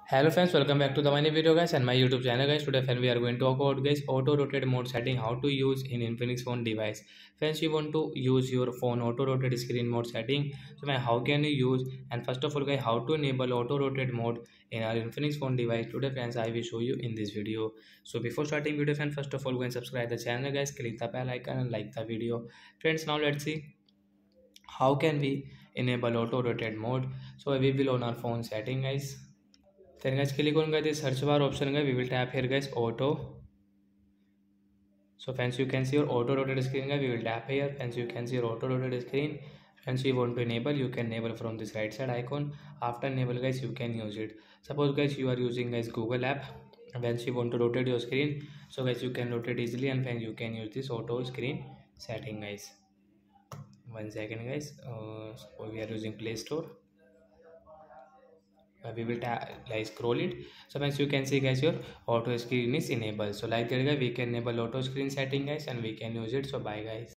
Hello friends, welcome back to the my new video guys and my YouTube channel guys. Today friend we are going to talk about guys auto rotate mode setting, how to use in Infinix phone device. Friends, you want to use your phone auto rotate screen mode setting. So man, how can you use, and first of all guys, how to enable auto rotate mode in our Infinix phone device. Today friends, I will show you in this video. So before starting video friends, first of all go and subscribe the channel guys, click the bell icon and like the video. Friends, now let's see how can we enable auto rotate mode. So we will on our phone setting guys. Then guys click on guys the search bar option guys. We will tap here guys auto. So friends you can see your auto rotate screen guys. We will tap here. Friends you can see your auto rotate screen. Friends you want to enable, you can enable from this right side icon. After enable guys you can use it. Suppose guys you are using guys Google app. Once you want to rotate your screen, so guys you can rotate easily, and then you can use this auto screen setting guys. 1 second guys. So we are using Play Store. We will like scroll it. So once you can see guys your auto screen is enabled. So like that guys we can enable auto screen setting guys, and we can use it. So bye guys.